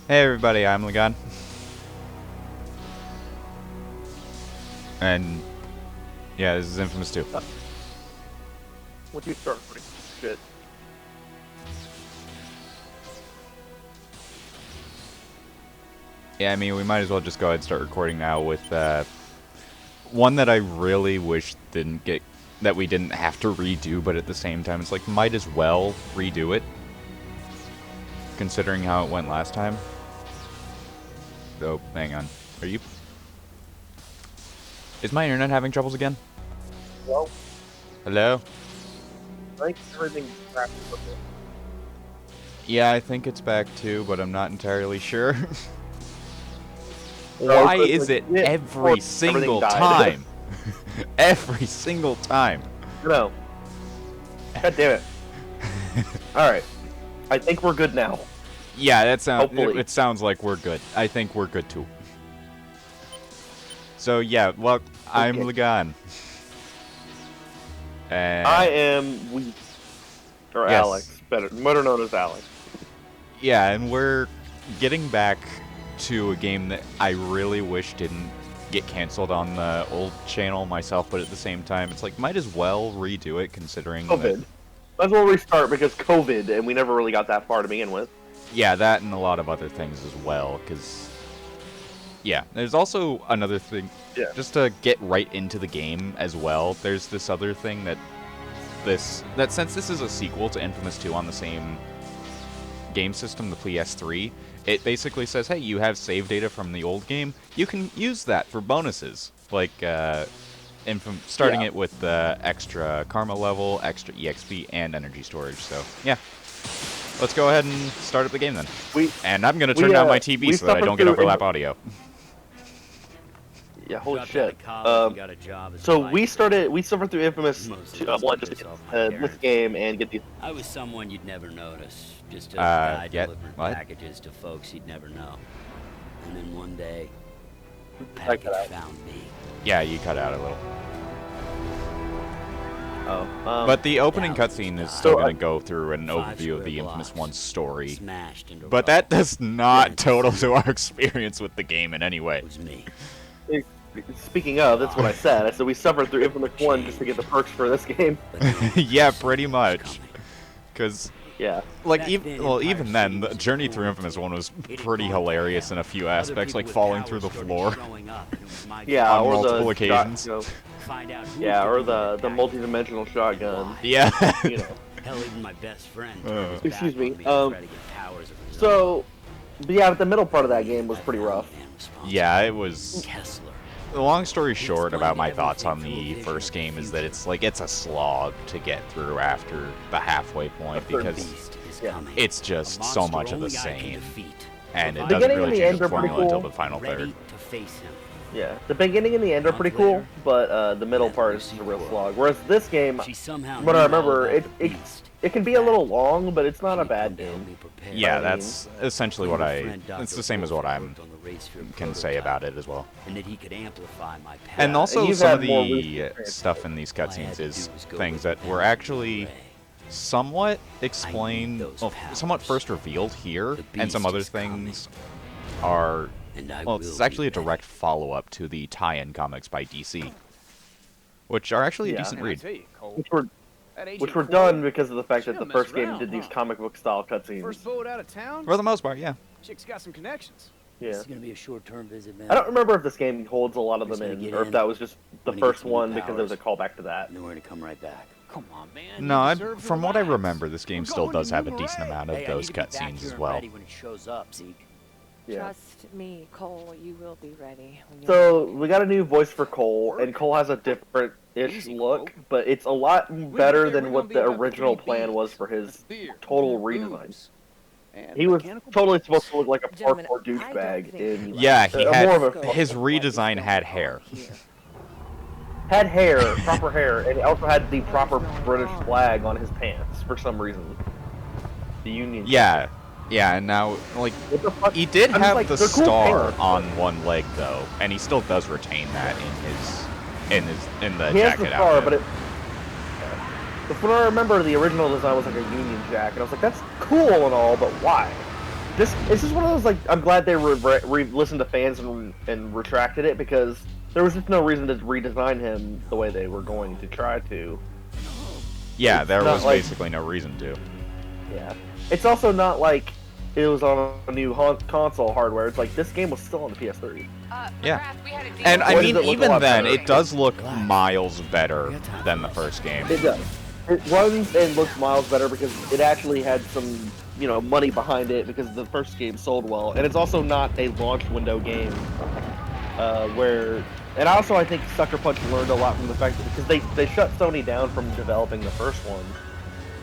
Hey everybody, I'm Lagan. And yeah, this is Infamous 2. Once you start putting shit. Yeah, I mean, we might as well just go ahead and start recording now with one that I really wish that we didn't have to redo, but at the same time, it's like, might as well redo it, considering how it went last time. Oh, hang on. Are you... Is my internet having troubles again? Well, Hello? I think everything's crap. Yeah, I think it's back too, but I'm not entirely sure. No, Why it's is like, it yeah, every single died. time? Every single time. No. God damn it. Alright. I think we're good now. Yeah, that sounds. Hopefully. It sounds like we're good. I think we're good too. So yeah, well, I'm Okay. Lagan. And I am weak. Or Yes. Alex. Better known as Alex. yeah, and we're getting back to a game that I really wish didn't get canceled on the old channel myself, but at the same time, it's like might as well redo it considering COVID. that, Might as well restart because COVID, and we never really got that far to begin with. yeah, that and a lot of other things as well, because yeah, there's also another thing. Yeah. Just to get right into the game as well, there's this other thing that since this is a sequel to Infamous 2 on the same game system, the PS3, it basically says, hey, you have save data from the old game, you can use that for bonuses, like starting it with the extra karma level, extra EXP, and energy storage. So yeah, let's go ahead and start up the game then. And I'm gonna turn down my TV so that I don't get overlap audio. Yeah, holy shit. So we suffered through Infamous 1 just to get this game and get the... I was someone you'd never notice, just a guy delivering what? packages to folks you'd never know. And then one day, the I package cut out. found me. Yeah, you cut out a little. Oh, But the opening Down cutscene is died. still going to go through an 5 overview of the square Infamous blocks, 1 story. Smashed into But rubble. that does not Granted, total to our experience with the game in any way. It was me. Speaking of, that's what I said. I said we suffered through Infamous 1 just to get the perks for this game. But now Yeah, it's pretty much. coming. Because, Yeah. like, Back even then, well, Empire even then, the City was journey cool through and Infamous 1 was it had pretty gone hilarious to in a few hell. Other aspects, people like with falling power through the started floor showing up, and it was my Yeah, on or multiple the occasions. shot- find out who yeah, could or deliver the package. multi-dimensional shotgun. Yeah. You know. Hell, even my best friend. Uh. turned his back Excuse me, on to try to get powers of his own. So, but yeah, but the middle part of that game was pretty rough. Yeah, it was... Kessler. The long story short about my thoughts on the first game is that it's a slog to get through after the halfway point, because it's just so much of the same, and it doesn't beginning and really the change end the are pretty formula until cool. the final third. Ready to face him. Yeah, the beginning and the end are pretty cool, but the middle part is just a real slog. Whereas this game, She somehow what I knew all remember, about it the beast. it can be a little long, but it's not a She'd bad come down game. be prepared. Yeah, I mean, that's essentially what Friend it's Dr. the same as what I worked on the race for can say prototype, about it as well. and that he could amplify my power. And also you've some of had more the recent experience. stuff in these All I had cutscenes to is do was go things with that the were power of actually Ray. somewhat explained, those well, somewhat powers. first revealed here, The and some beast other is things are, And I well, will it's actually a be ready. direct follow-up to the tie-in comics by DC, which are actually a Yeah. decent read. Which were done because of the fact that the first game did these comic book style cutscenes. First boat out of town? For the most part, yeah. Chick's got some connections. Yeah. This is gonna be a short-term visit, man. I don't remember if this game holds a lot of Just them gonna in, get or if in, that was just the when he gets first some new one because it was a powers. callback to that. And then we're gonna come right back. Come on, man. No, you deserve to from what I relax. remember, this game We're still going does to have a Boomerang. decent amount of Hey, I those need to be back cutscenes here as and well. ready when it shows up, Zeke. Yeah. Trust me, Cole, you will be ready. When So we got a new voice for Cole, and Cole has a different-ish Easy, look, Cole. but it's a lot better We're than gonna what be the about original 3 plan beats. was for his Beer, total booze, redesign. and He was mechanical totally parts. supposed to look like a Gentlemen, parkour I don't douchebag think in... you Yeah, he more of had a- his redesign had hair. Had hair, proper hair, and he also had the proper British flag on his pants for some reason. The Union. Yeah, yeah, and now, like, What the fuck? he did I'm just have like, the they're cool star pants. on one leg though, and he still does retain that in the He has jacket the star, outfit. but it... But from what I remember, the original design was like a Union Jack, and I was like, that's cool and all, but why? It's just one of those, like, I'm glad they listened to fans and retracted it, because there was just no reason to redesign him the way they were going to try to. Yeah, there was like, basically no reason to. Yeah. It's also not like it was on a new console hardware. It's like, this game was still on the PS3. Yeah. And I Boy, mean, does it look a even lot then, better. it does look miles better than the first game. It does. It runs and looks miles better because it actually had some, you know, money behind it, because the first game sold well. And it's also not a launch window game where... And also, I think Sucker Punch learned a lot from the fact that, because they shut Sony down from developing the first one.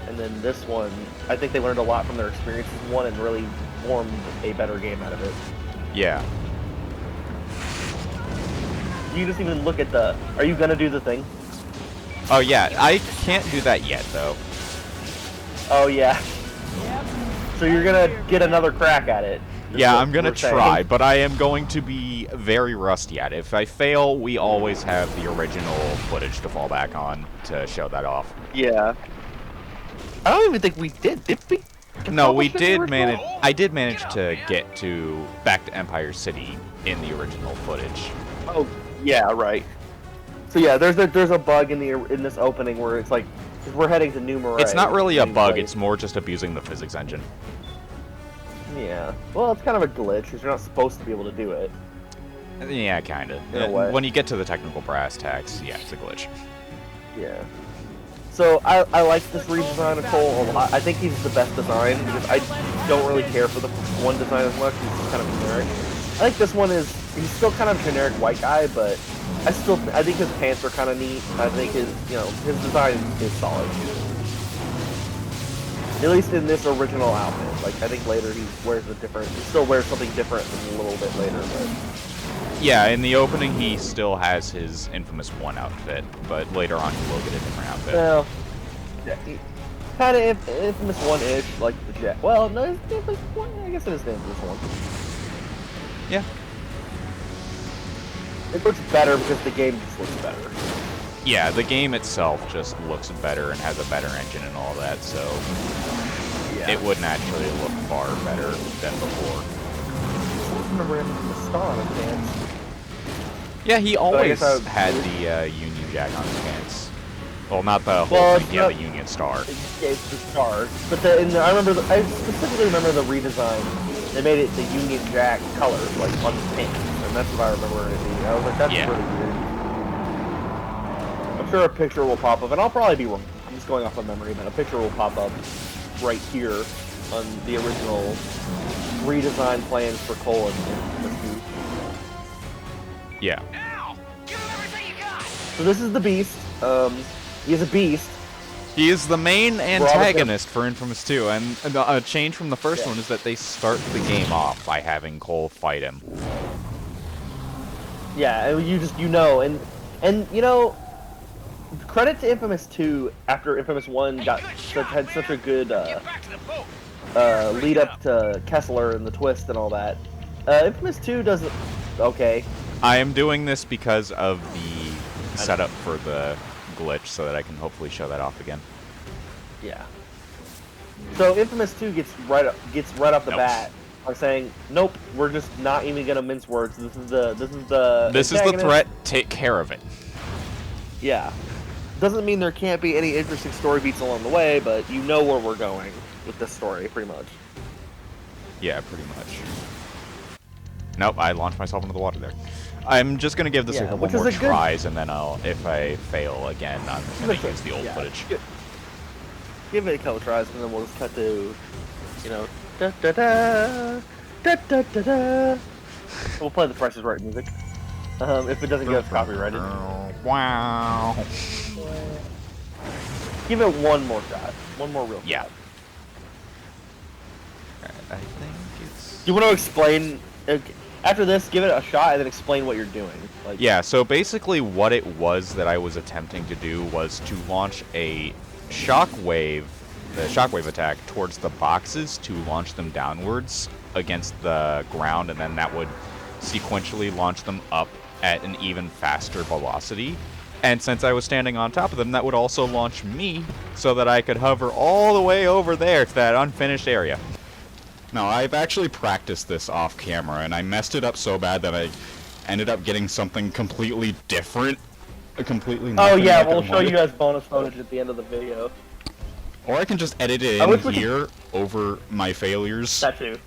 And then this one, I think they learned a lot from their experiences in one and really formed a better game out of it. Yeah. You just even look at the... Are you gonna do the thing? Oh yeah, I can't do that yet though. Oh yeah. So you're gonna get another crack at it. Yeah, I'm gonna try, but I am going to be very rusty at it. If I fail, we always have the original footage to fall back on to show that off. Yeah. I don't even think we did we? No, we accomplish the did original? manage. I did manage to get back to Empire City in the original footage. Oh, yeah, right. So yeah, there's a bug in this opening where it's like, 'cause we're heading to New Marais. It's not really a bug. Like, It's more just abusing the physics engine. yeah. Well, it's kind of a glitch because you're not supposed to be able to do it. Yeah, kind of. In a way. When you get to the technical brass tacks, yeah, it's a glitch. Yeah. So I like this redesign of Cole a lot. I think he's the best design because I don't really care for the one design as much. He's just kind of generic. I think this one he's still kind of generic white guy, but I think his pants are kind of neat. I think his design is solid. At least in this original outfit. Like, I think later he still wears something different a little bit later, but... Yeah, in the opening he still has his infamous 1 outfit, but later on he will get a different outfit. Well, yeah, kind of infamous 1-ish, like the jet. Well, no, it's infamous 1, I guess it is the infamous 1. Yeah. It looks better because the game just looks better. Yeah, the game itself just looks better and has a better engine and all that, so Yeah. it would naturally look far better than before. I remember him with the star on his pants. Yeah, he I always guess had the Union Jack on his pants. Well, not the whole Well, thing, yeah, the Union Star. It's the stars. But I specifically remember the redesign. They made it the Union Jack color, like on his pants, and that's what I remember it being. I was like, that's Yeah. really weird. I'm sure a picture will pop up, and I'll probably be wrong. I'm just going off of memory, but a picture will pop up right here on the original redesign plans for Cole and Infamous 2. Yeah. So this is the Beast. He's a beast. He is the main antagonist for Infamous 2, and a change from the first Yeah. one is that they start the game off by having Cole fight him. Yeah, and and you know, credit to Infamous 2 after Infamous 1 had such a good lead up to Kessler and the twist and all that. Infamous 2 doesn't okay. I am doing this because of the setup for the glitch, so that I can hopefully show that off again. Yeah. So Infamous 2 gets right off the Nope. bat by saying, "Nope, we're just not even gonna mince words. This is the This threat. Take care of it." Yeah. Doesn't mean there can't be any interesting story beats along the way, but you know where we're going with this story, pretty much. Yeah, pretty much. Nope, I launched myself into the water there. I'm just gonna give this a Yeah, couple which is more a good- tries, and then if I fail again, I'm gonna use the old Yeah. footage. Give it a couple tries, and then we'll just cut to, da da da, da da da da. We'll play the Price is Right music. If it doesn't get us copyrighted. Wow. Give it one more shot. One more real Yeah. shot. I think it's... You want to explain... After this, give it a shot and then explain what you're doing. Like, Yeah, so basically what it was that I was attempting to do was to launch a shockwave attack towards the boxes to launch them downwards against the ground, and then that would sequentially launch them up at an even faster velocity. And since I was standing on top of them, that would also launch me so that I could hover all the way over there to that unfinished area. No, I've actually practiced this off camera, and I messed it up so bad that I ended up getting something completely different. Completely Oh nothing yeah, like I we'll show you wanted. guys bonus footage at the end of the video. Or I can just edit it I in wish we could- here over my failures. That too.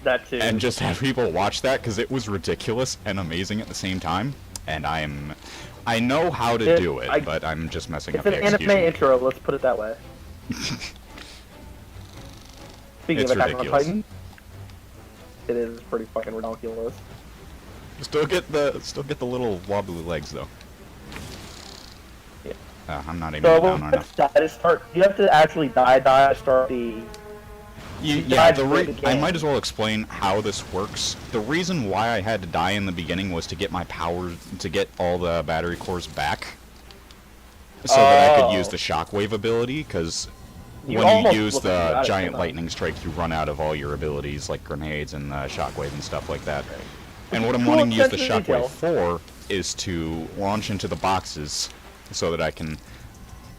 That too. And just have people watch that, because it was ridiculous and amazing at the same time. And I know how to do it, but I'm just messing It's up an the anime execution. intro, let's put it that way. Speaking It's of Attack on ridiculous. Titan, it is pretty fucking ridiculous. Still get the little wobbly legs though. Yeah. I'm not aiming So it we'll down enough. die to start. You have to actually die to start the. Yeah, died for the I game. might as well explain how this works. The reason why I had to die in the beginning was to get my power, to get all the battery cores back, so that I could use the shockwave ability. Because You when you almost use look like you the got it giant somehow. lightning strike, you run out of all your abilities like grenades and shockwave and stuff like that. And what I'm Cool wanting to use the attention to shockwave detail. for is to launch into the boxes, so that I can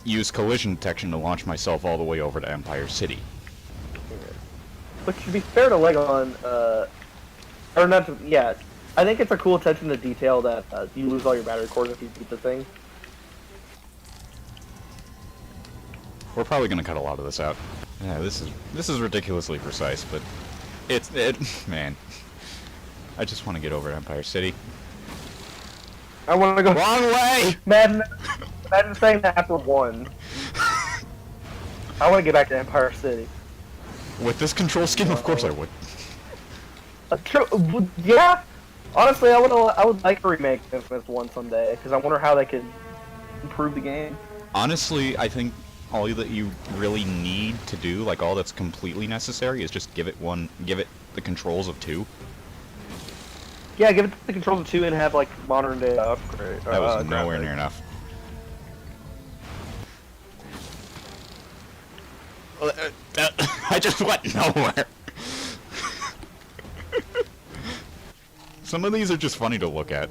use collision detection to launch myself all the way over to Empire City. But to be fair to Legon, or not to, yeah, I think it's a cool attention to detail that you lose all your battery cores if you beat the thing. We're probably gonna cut a lot of this out. Yeah, this is ridiculously precise, but man. I just want to get over to Empire City. I want to go. Wrong way! Madden saying that after one. I want to get back to Empire City. With this control scheme, of course I would. Yeah. Honestly, I would like to remake Infamous 1 someday because I wonder how they could improve the game. Honestly, I think all that you really need to do, like all that's completely necessary, is just give it the controls of 2. Yeah, give it the controls of 2 and have like modern day upgrade. That was nowhere graphics. near enough. I just went nowhere. Some of these are just funny to look at.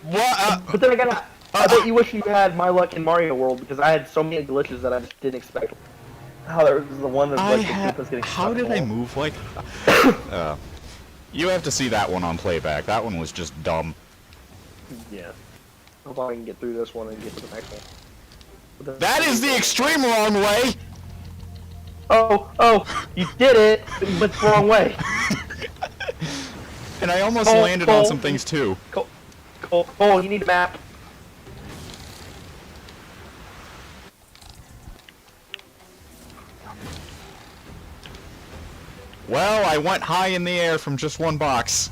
What? But then again, I bet you wish you had my luck in Mario World because I had so many glitches that I just didn't expect. Oh, there was the one that like the tip was getting How stuck in did the I wall. move like? You have to see that one on playback. That one was just dumb. Yeah. Hope I can get through this one and get to the next one. But That is the extreme wrong way. Oh, you did it, but the wrong way. And I almost Cole, landed on Cole. some things too. Cole, you need a map. Well, I went high in the air from just one box.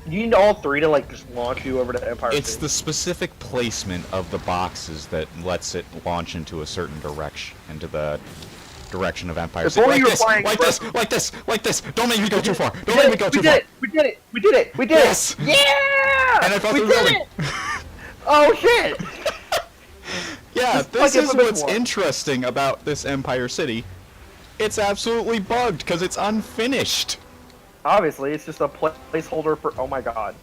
You need all three to like just launch you over to Empire It's City. the specific placement of the boxes that lets it launch into a certain direction, into the direction of Empire If City. only Like you were this, flying like first. this, like this, like this. Don't make me go too far. We Don't did make me it! go We too did far. it! We did it! We did it! We did Yes! it! Yeah! And I fell we through the did building. it! Oh shit! Yeah, Just this like is Infamous what's 1. interesting about this Empire City. It's absolutely bugged because it's unfinished. Obviously, it's just a placeholder for. Oh my god.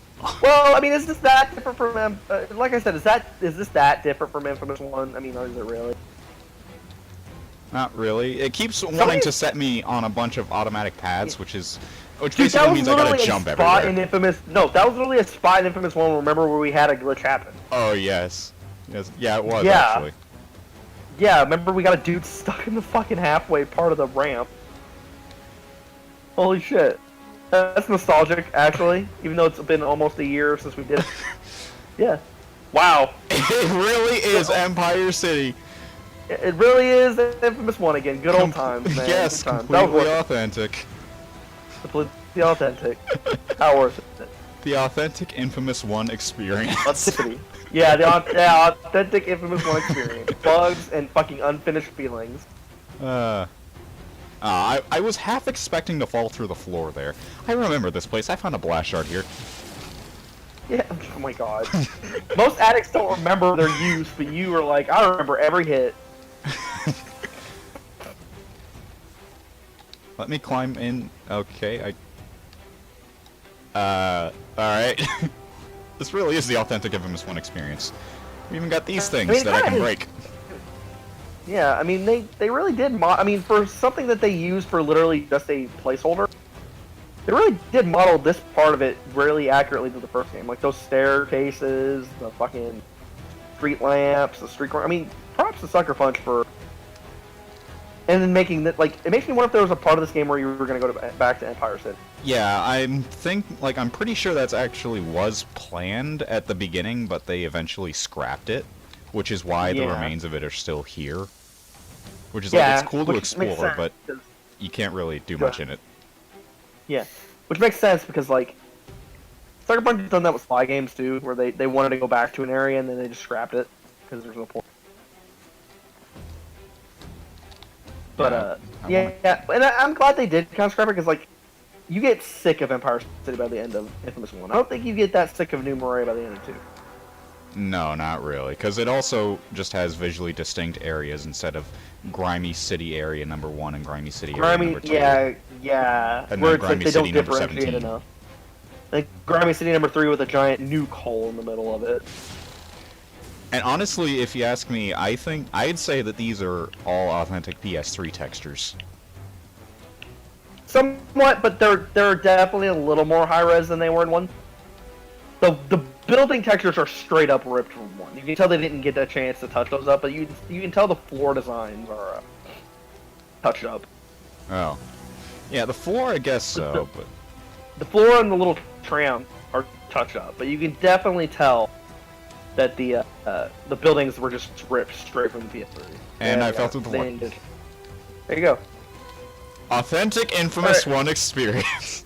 Well, I mean, is this that different from? Like I said, is this that different from Infamous 1? I mean, is it really? Not really. It keeps wanting Somebody- to set me on a bunch of automatic paths, which Dude, basically that was means I gotta literally a jump spot everywhere. in Infamous. No, that was literally a spot in Infamous 1. Remember where we had a glitch happen? Oh yes, yes, yeah, it was Yeah. actually. Yeah, remember we got a dude stuck in the fucking halfway part of the ramp. Holy shit. That's nostalgic, actually, even though it's been almost a year since we did it. Yeah. Wow. It really is Empire City. It really is Infamous 1 again. Good old times, man. Yes, Good times. That was completely worth authentic. it. Completely authentic. How worth it? The authentic Infamous 1 experience. Authenticity. Yeah, the authentic Infamous 1 experience. Bugs and fucking unfinished feelings. I was half expecting to fall through the floor there. I remember this place. I found a blast shard here. Yeah, oh my god. Most addicts don't remember their use, but you were like, I remember every hit. Let me climb in. Okay, alright. This really is the authentic Infamous 1 experience. We even got these things I mean, that I can that is- break. Yeah, I mean, they really did I mean, for something that they used for literally just a placeholder, they really did model this part of it really accurately to the first game. Like those staircases, the fucking street lamps, the street corner. I mean, props to Sucker Punch for... And then making that, like, it makes me wonder if there was a part of this game where you were going to go back to Empire City. Yeah, I'm pretty sure that's actually was planned at the beginning, but they eventually scrapped it, which is why the remains of it are still here. Which is like, it's cool to explore, but you can't really do much in it. Yeah, which makes sense because, like, Sucker Punch has done that with Spy games too, where they wanted to go back to an area and then they just scrapped it because there's no point. But and I'm glad they did kind of scrap it because, like, you get sick of Empire City by the end of Infamous 1. I don't think you get that sick of New Moray by the end of 2. No, not really, because it also just has visually distinct areas instead of Grimy City Area number 1 and Grimy City Area number 2. Yeah. And where then it's Grimy like they City don't number differentiate 17. enough. Like Grimy City number 3 with a giant nuke hole in the middle of it. And honestly, if you ask me, I'd say that these are all authentic PS3 textures. Somewhat, but they're definitely a little more high res than they were in 1. The building textures are straight up ripped from 1. You can tell they didn't get a chance to touch those up, but you can tell the floor designs are touched up. Oh. Yeah, the floor, I guess so, but... The floor and the little tram are touched up, but you can definitely tell that the buildings were just ripped straight from the PS3. And I fell through the floor. There you go. Authentic Infamous 1 experience.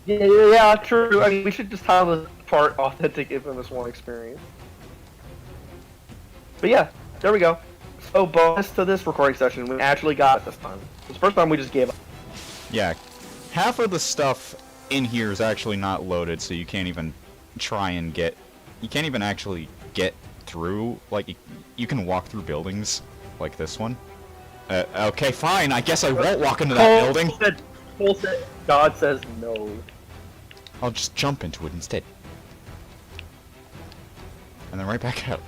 Yeah, true. I mean, we should just title this part Authentic Infamous 1 Experience. But yeah, there we go. So bonus to this recording session, we actually got it this time. It's the first time we just gave up. Yeah, half of the stuff in here is actually not loaded, so you can't even try and get... You can't even actually get through, like, you can walk through buildings, like this one. Okay, fine, I guess I won't walk into that building. Cole said, God says no. I'll just jump into it instead. And then right back out.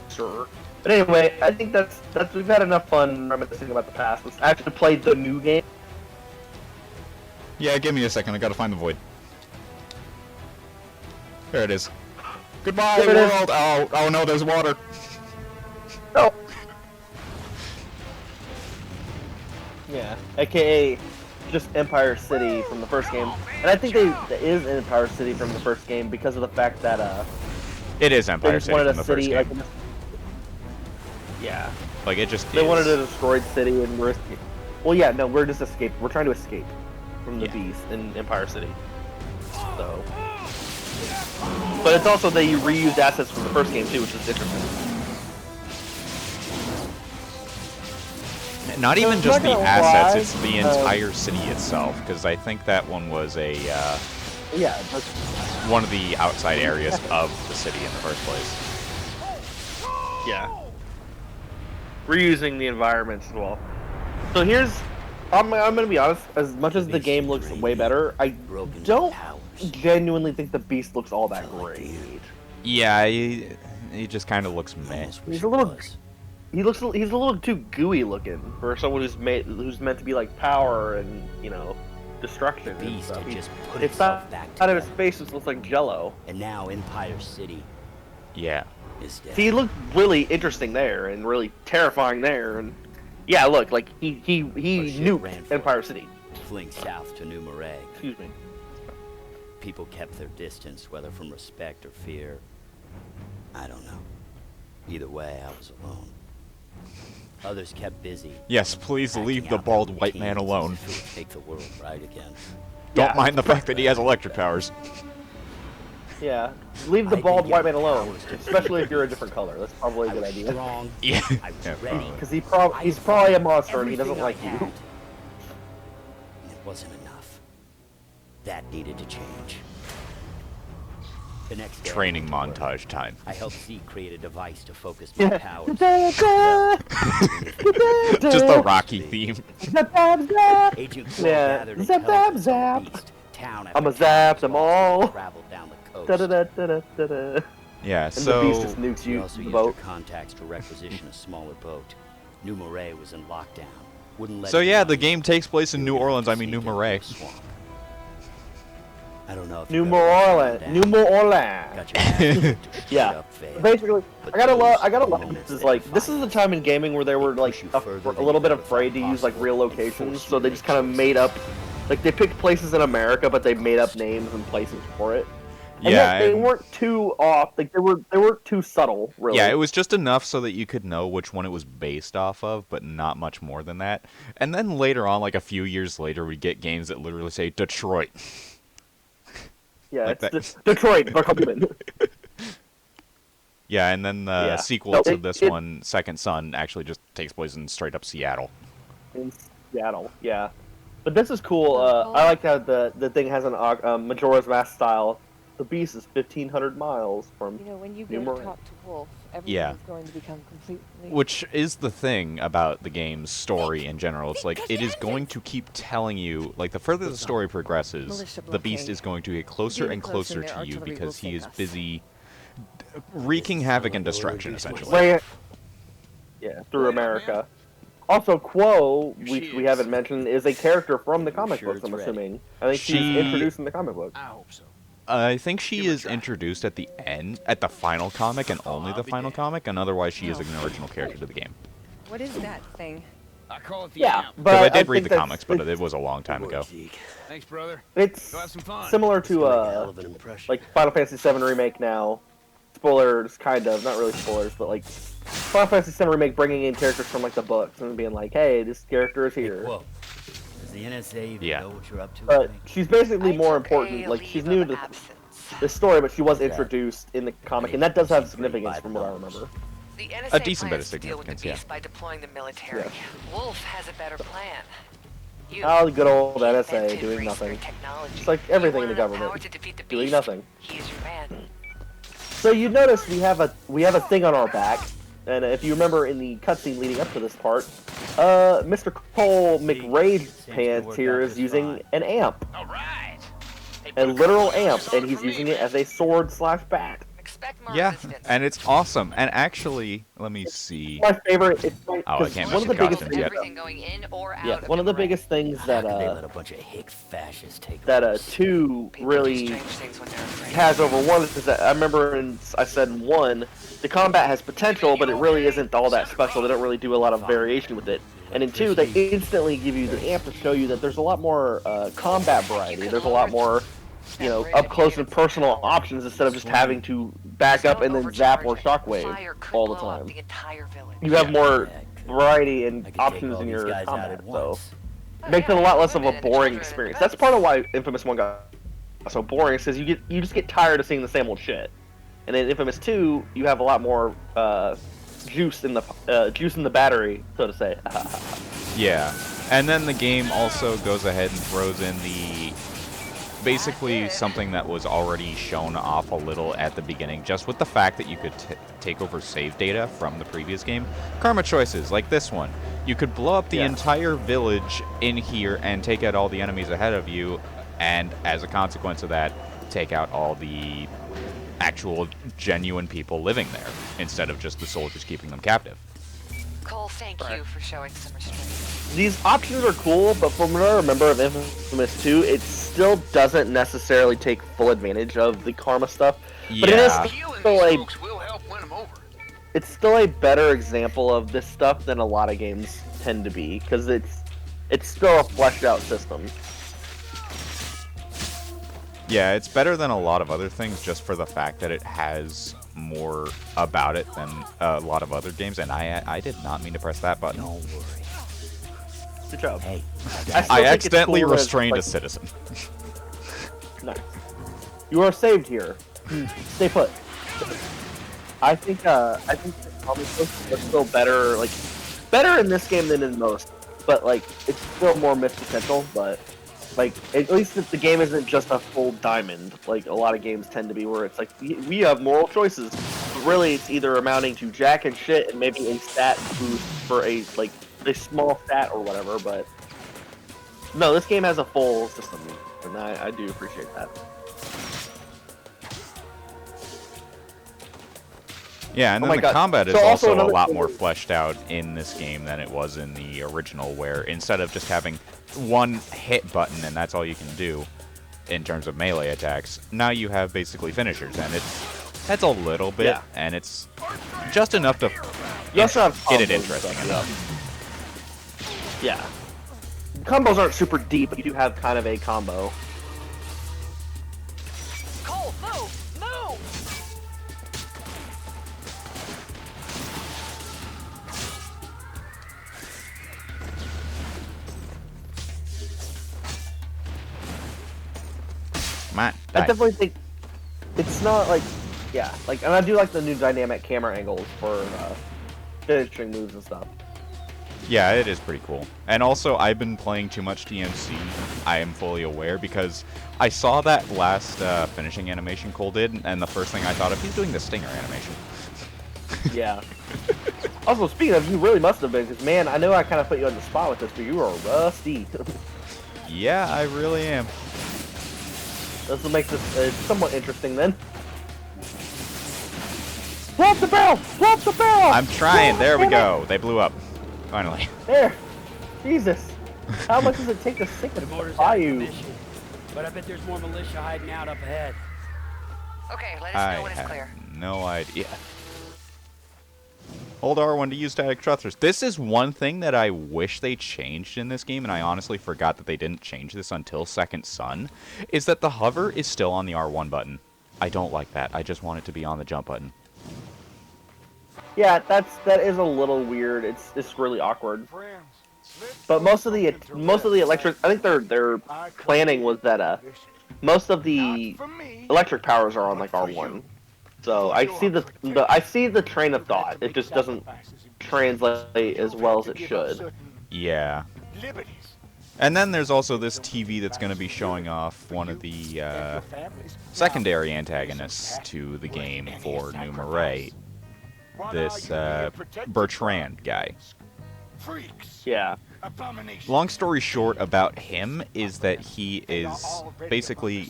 Sure. But anyway, I think that's we've had enough fun reminiscing about the past. Let's actually play the new game. Yeah, give me a second, I gotta find the void. There it is. Goodbye, There it is. world! Oh no, there's water. Oh. Yeah, aka just Empire City from the first game. And I think that is Empire City from the first game because of the fact that It is they Empire just City wanted from a the first city game. like yeah. Like, it just They is. wanted a destroyed city and we're well yeah, no, we're just escaped. We're trying to escape from the beast in Empire City. So but it's also they reused assets from the first game too, which is interesting. Not even I'm just not the gonna assets, lie, it's the entire city itself, because I think that one was a, Yeah, but one of the outside areas of the city in the first place. yeah. Reusing the environments as well. So here's I'm gonna be honest, as much as the game looks way better, I don't genuinely think the beast looks all that great. Yeah, he just kind of looks meh. He's a little he's a little too gooey looking for someone who's meant to be like power and, you know, destruction and Beast stuff. had just put It's itself not back out of his together. face, it looks like Jello. And now Empire City Yeah. is dead. See, he looked really interesting there and really terrifying there, and yeah, look, like he shit ran nuked for Empire it. City. Fling south to New Moray. Excuse me. People kept their distance, whether from respect or fear. I don't know. Either way, I was alone. Others kept busy. Yes, please acting leave the out bald their white man routines alone. as if it would make the world right again. Don't Yeah. mind the fact that he has electric powers. Yeah, leave the I bald think white man your alone, powers to especially if you're a different color. That's probably a I good was idea. strong. Yeah. I was Yeah, ready. probably. Because he's I probably a fought monster and he doesn't everything like I you. had. And it wasn't enough. That needed to change. The next day, Training I went to work. montage time. I helped Zeke create a device to focus my powers. Just the Rocky theme. Agent Quill Yeah. gathered Zap, intelligence zap, on the zap. beast. Town I'ma after zap town them all. traveled down the coast. Da-da-da-da-da-da. Yeah, And the beast just so nukes We you, also the used our boat. contacts to requisition a smaller boat. New Marais was in lockdown. Wouldn't let so yeah, anyone the in. game takes place in We New were gonna Orleans. have I to mean, New sneak into Marais. a swamp. I don't know if New you've ever let Orleans. someone New down. Orleans. Got your ass kicked or straight Yeah. up failed. Basically, But I gotta love. those I gotta are love moments this. Is that like this define is the us. time in gaming where they were They like push you a further a than little you've bit ever afraid to thought use like possible real and locations, force so you to they make just kind of made up. choices. Like they picked places in America, but they made up names and places for it. And Yeah, yet they and weren't too off. Like they weren't too subtle, really. yeah, it was just enough so that you could know which one it was based off of, but not much more than that. And then later on, like a few years later, we get games that literally say Detroit. Yeah, like it's that. Detroit, the Company. Yeah, and then the Yeah. sequel No, to this one, Second Son, actually just takes place in straight up Seattle. In Seattle, yeah. But this is cool. Oh, I like how the thing has an Majora's Mask style. The beast is 1,500 miles from. You know, when you New go to Marais. talk to Wolf, everything Yeah. is going to become completely. Which is the thing about the game's story in general. It's like, it is going to keep telling you, like, the further the story progresses, Militia the beast blockade. is going to get closer Getting and closer, closer their to you artillery because will he take is us. busy wreaking havoc and destruction, essentially. Right. Yeah, through America. Also, Quo, Here which she we is. haven't mentioned, is a character from the I'm comic sure books. it's I'm ready. assuming. I think she's She- introduced in the comic book. I hope so. I think she Give her a is try. introduced at the end, at the final comic, and only I'll the be final damned. comic, and otherwise she is No. an original character to the game. What is that thing? I call it the Yeah, amp. but Because I did read think the that's- comics, but it was a long time ago. Thanks, brother. It's Go have some fun. similar It's gonna to make a hell of an impression. like Final Fantasy VII Remake now. Spoilers, kind of, not really spoilers, but like Final Fantasy VII Remake bringing in characters from like the books and being like, hey, this character is Hey, here. whoa. Does the NSA even Yeah. know what you're up to? But Mike? she's basically I more took important. a Like she's leave new of to absence. this story, but she was Yeah. introduced in the comic, and that does have significance from what I remember. The NSA A decent bit of plans to deal with the significance, yeah. beast by deploying the military. Yeah. Wolf has a better plan. You Oh, the good old NSA invented doing research nothing. technology. It's like You everything in want the enough government. power to defeat the Doing beast. nothing. He's your man. So you notice we have a thing on our back, and if you remember in the cutscene leading up to this part, Mr. Cole McRae Pants here is using an amp, All right. Hey, a put a literal couple amp, on and it he's for me, using it man. as a sword/bat. Expect more Yeah, resistance. and it's awesome. And actually, let me see. My favorite. It's my, Oh, I 'cause can't one of mention the biggest costumes things. yet. Everything going in or out Yeah, of one of the Marais. biggest things How that could they let a bunch of hick fascists take over the city? 2 People do really strange things when they're afraid. has over 1 is that I remember I said 1, the combat has potential, but it really isn't all that special. They don't really do a lot of variation with it. And in 2, they instantly give you the amp to show you that there's a lot more combat variety. There's a lot more, up close and personal options instead of just having to back up and then zap or shockwave all the time. The entire village. You have more Yeah, I could. variety I and could take options all in these your guys out combat, at so once. Oh, makes it a yeah, lot less of a women and boring children and experience. pets. That's part of why Infamous 1 got so boring, is because you just get tired of seeing the same old shit. And in Infamous 2, you have a lot more juice in the battery, so to say. Yeah, and then the game also goes ahead and throws in basically something that was already shown off a little at the beginning, just with the fact that you could take over save data from the previous game. Karma choices, like this one. You could blow up the Yeah. entire village in here and take out all the enemies ahead of you, and as a consequence of that, take out all the actual genuine people living there, instead of just the soldiers keeping them captive. Cole, thank you for showing some restraint. These options are cool, but from what I remember of Infamous 2, it still doesn't necessarily take full advantage of the karma stuff. But it is Yeah. still it's still a better example of this stuff than a lot of games tend to be, because it's still a fleshed out system. Yeah, it's better than a lot of other things just for the fact that it has more about it than a lot of other games, and I did not mean to press that button. Don't worry. Good job. Hey, still I think it's accidentally cool as, restrained a like, citizen. Nice. You are saved here. Stay put. I think the comic books are still better, better in this game than in most. But it's still more missed potential. But at least the game isn't just a full diamond, like a lot of games tend to be, where it's like we have moral choices. But really, it's either amounting to jack and shit and maybe a stat boost for a small stat or whatever. But no, this game has a full system, and I do appreciate that. Yeah, and Oh then my the God. combat is So also also a another lot thing more is- fleshed out in this game than it was in the original, where instead of just having one hit button and that's all you can do in terms of melee attacks, now you have basically finishers, and that's a little bit, Yeah. and it's just enough to You also have get it combos and interesting stuff, enough. Yeah. Combos aren't super deep, but you do have kind of a combo. Cole, move! Move! Come on, I die. definitely think it's not like, yeah, like, and I do like the new dynamic camera angles for finishing moves and stuff. Yeah, it is pretty cool. And also, I've been playing too much DMC. I am fully aware, because I saw that last finishing animation Cole did, and the first thing I thought of, he's doing the stinger animation. Yeah. Also, speaking of, you really must have been, because, man, I know I kind of put you on the spot with this, but you are rusty. Yeah, I really am. This will make this somewhat interesting, then. Flop the barrel! Flop the barrel! I'm trying. There we Damn it! go. They blew up. Finally. There! Jesus! How much does it take to sink The a motor's out of bayou? commission, but I bet there's more militia hiding out up ahead. Okay, let us I know when it's have clear. no idea. Hold R1 to use static thrusters. This is one thing that I wish they changed in this game, and I honestly forgot that they didn't change this until Second Son, is that the hover is still on the R1 button. I don't like that. I just want it to be on the jump button. Yeah, that is a little weird. It's really awkward. But most of the electric, I think their planning was that most of the electric powers are on like R1. So I see the train of thought. It just doesn't translate as well as it should. Yeah. And then there's also this TV that's going to be showing off one of the secondary antagonists to the game for New Marais. This Bertrand guy. Yeah. Long story short about him is that he is basically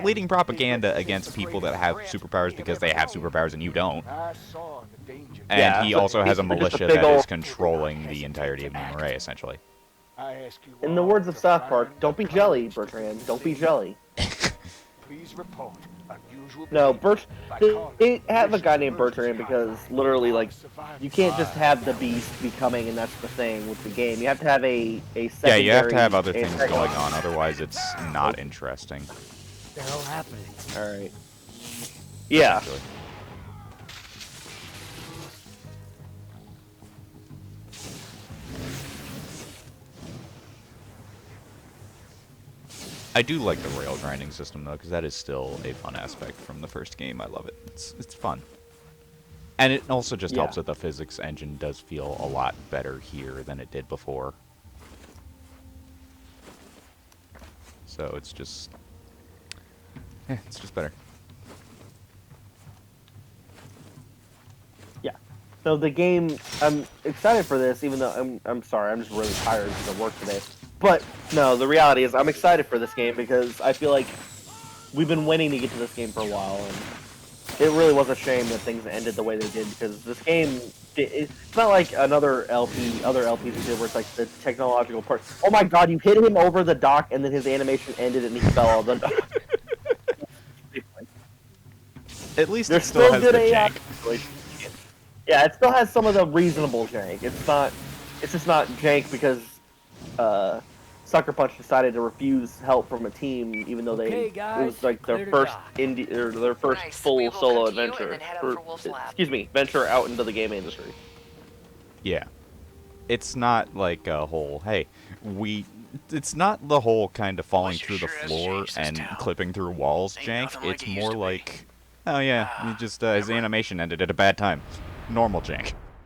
leading propaganda against people that have superpowers because they have superpowers and you don't. And Yeah, he so also has a basically just a militia big that is ol'- controlling the entirety of New Marais, essentially. In the words of South Park, don't be jelly, Bertrand. Don't be jelly. No, they have a guy named Bertrand because literally, like, you can't just have the beast be coming and that's the thing with the game. You have to have a secondary... Yeah, you have to have other things antagonist. going on, otherwise it's not interesting. What the hell happening? Alright. Yeah. Essentially. I do like the rail grinding system, though, because that is still a fun aspect from the first game. I love it. It's fun. And it also just helps that the physics engine does feel a lot better here than it did before. So it's just... yeah, it's just better. Yeah. So the game, I'm excited for this, even though I'm sorry, I'm just really tired because of work today. But no, the reality is I'm excited for this game because I feel like we've been waiting to get to this game for a while, and it really was a shame that things ended the way they did because this game, it's not like other LPs we did where it's like the technological part. Oh my God, you hit him over the dock and then his animation ended and he fell on the dock. At least There's it still has good the AI. jank. Yeah, it still has some of the reasonable jank. It's just not jank because Sucker Punch decided to refuse help from a team, even though Okay, it guys, was like their clear to first dock. their first Nice. full We will solo come to you and adventure. then head over to Wolf's Lab. Excuse me, venture out into the game industry. Yeah. It's not like a whole, hey, it's not the whole kind of falling through the floor and clipping through walls jank. It's more like, oh yeah, you just, his animation ended at a bad time. Normal jank.